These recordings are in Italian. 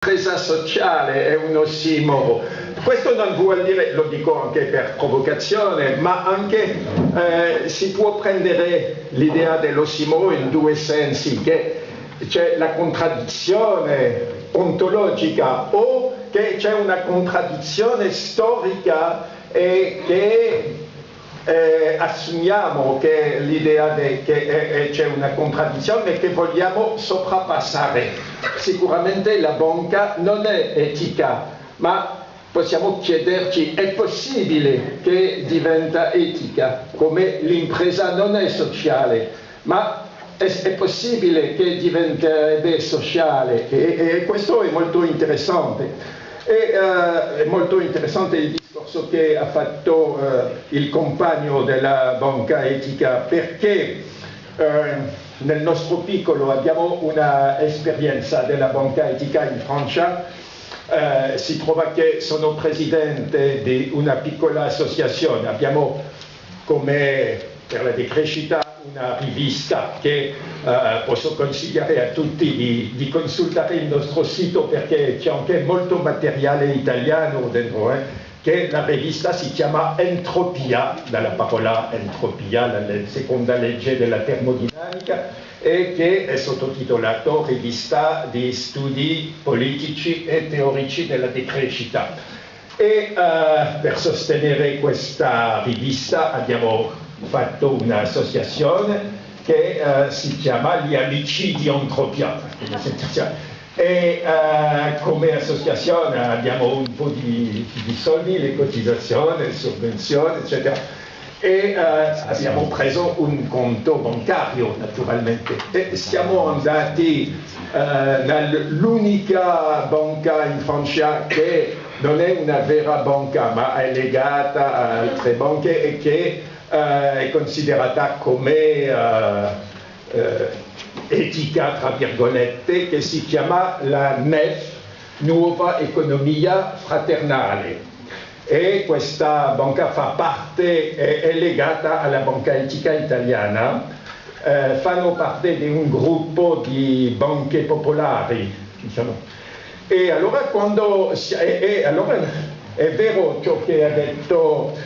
L'impresa sociale è un ossimoro. Questo non vuol dire, lo dico anche per provocazione, ma anche si può prendere l'idea dell'ossimoro in due sensi, che c'è la contraddizione ontologica o che c'è una contraddizione storica e che assumiamo che l'idea che c'è una contraddizione che vogliamo sovrappassare. Sicuramente la banca non è etica, ma possiamo chiederci: è possibile che diventa etica, come l'impresa non è sociale, ma è possibile che diventerebbe sociale? E questo è molto interessante. È molto interessante il discorso che ha fatto il compagno della banca etica, perché nel nostro piccolo abbiamo una esperienza della banca etica in Francia. Si trova che sono presidente di una piccola associazione, abbiamo come per la decrescita una rivista che posso consigliare a tutti di consultare il nostro sito, perché c'è anche molto materiale italiano dentro, che la rivista si chiama Entropia, dalla parola entropia, la seconda legge della termodinamica, e che è sottotitolato Rivista di studi politici e teorici della decrescita. E per sostenere questa rivista abbiamo fatto un'associazione che si chiama Gli Amici di Entropia. E come associazione abbiamo un po' di soldi, le cotizzazioni, le sovvenzioni, eccetera. E abbiamo preso un conto bancario, naturalmente, e siamo andati nell'unica banca in Francia che non è una vera banca, ma è legata a altre banche e che è considerata come etica, tra virgolette, che si chiama la NEF, Nuova Economia Fraternale. E questa banca fa parte, è legata alla banca etica italiana, fanno parte di un gruppo di banche popolari, diciamo. E allora allora è vero ciò che ha detto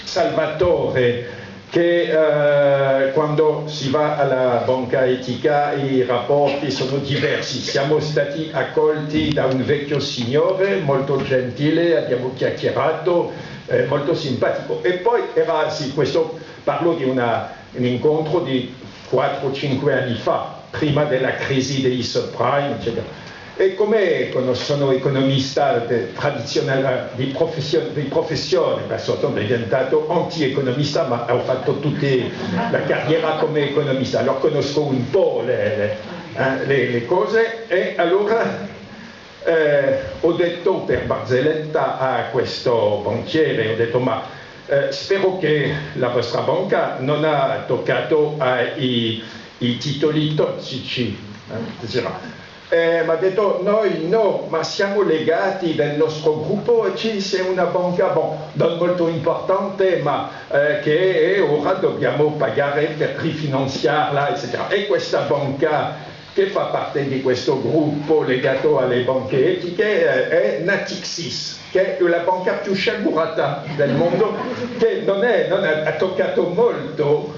Salvatore, che quando si va alla banca etica i rapporti sono diversi. Siamo stati accolti da un vecchio signore molto gentile, abbiamo chiacchierato, molto simpatico. E poi era, sì, questo parlo di un incontro di 4-5 anni fa, prima della crisi dei subprime, eccetera. E come sono economista tradizionale di professione, sono diventato anti-economista, ma ho fatto tutta la carriera come economista, allora conosco un po' le cose. E allora ho detto per barzelletta a questo banchiere, ho detto: ma spero che la vostra banca non ha toccato i titoli tossici, eccetera. Mi ha detto: noi no, ma siamo legati del nostro gruppo e c'è una banca non molto importante, ma che ora dobbiamo pagare per rifinanziarla, eccetera. E questa banca che fa parte di questo gruppo legato alle banche etiche è Natixis, che è la banca più sciagurata del mondo, che non ha toccato molto.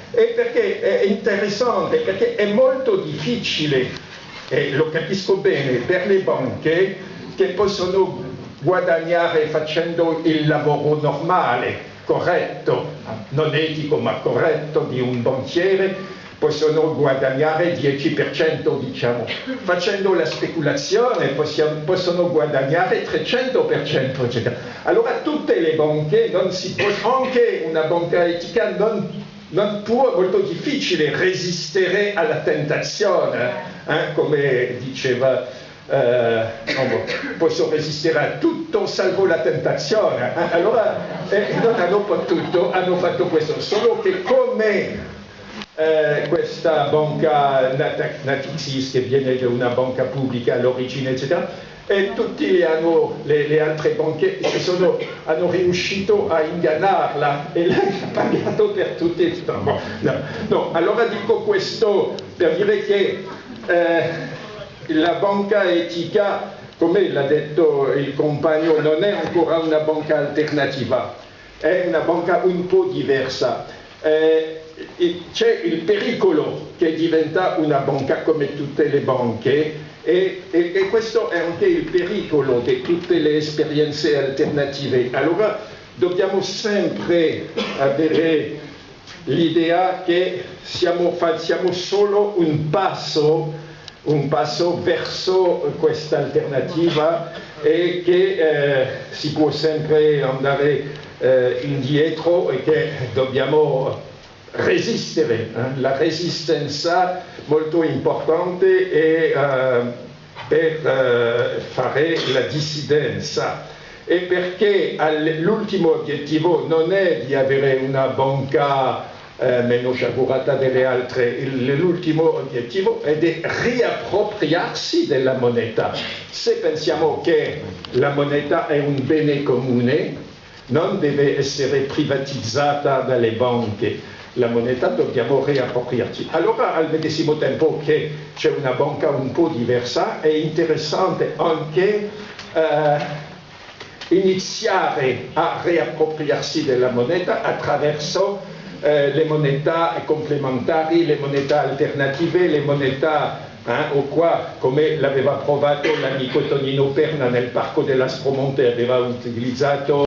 E perché è interessante? Perché è molto difficile, e lo capisco bene, per le banche che possono guadagnare facendo il lavoro normale, corretto, non etico ma corretto di un banchiere, possono guadagnare 10%, diciamo. Facendo la speculazione possono guadagnare 300%, eccetera. Allora tutte le banche, anche una banca etica non può, è molto difficile resistere alla tentazione, come diceva, posso resistere a tutto salvo la tentazione. Allora non hanno potuto, hanno fatto questo, solo che come questa banca Natixis, che viene da una banca pubblica all'origine, eccetera, e tutte le altre banche hanno riuscito a ingannarla e l'hanno pagato per tutte. No, allora dico questo per dire che la banca etica, come l'ha detto il compagno, non è ancora una banca alternativa, è una banca un po' diversa. C'è il pericolo che diventa una banca come tutte le banche e questo è anche il pericolo di tutte le esperienze alternative. Allora dobbiamo sempre avere l'idea che facciamo solo un passo verso questa alternativa e che si può sempre andare indietro e che dobbiamo resistere. La resistenza molto importante per fare la dissidenza. E perché l'ultimo obiettivo non è di avere una banca meno sciagurata delle altre, l'ultimo obiettivo è di riappropriarsi della moneta. Se pensiamo che la moneta è un bene comune, non deve essere privatizzata dalle banche, la moneta dobbiamo riappropriarci. Allora al medesimo tempo che c'è una banca un po' diversa, è interessante anche iniziare a riappropriarsi della moneta attraverso le moneta complementari, le moneta alternative, le moneta o qua, come l'aveva provato l'amico Tonino Perna nel Parco dell'Aspromonte, aveva utilizzato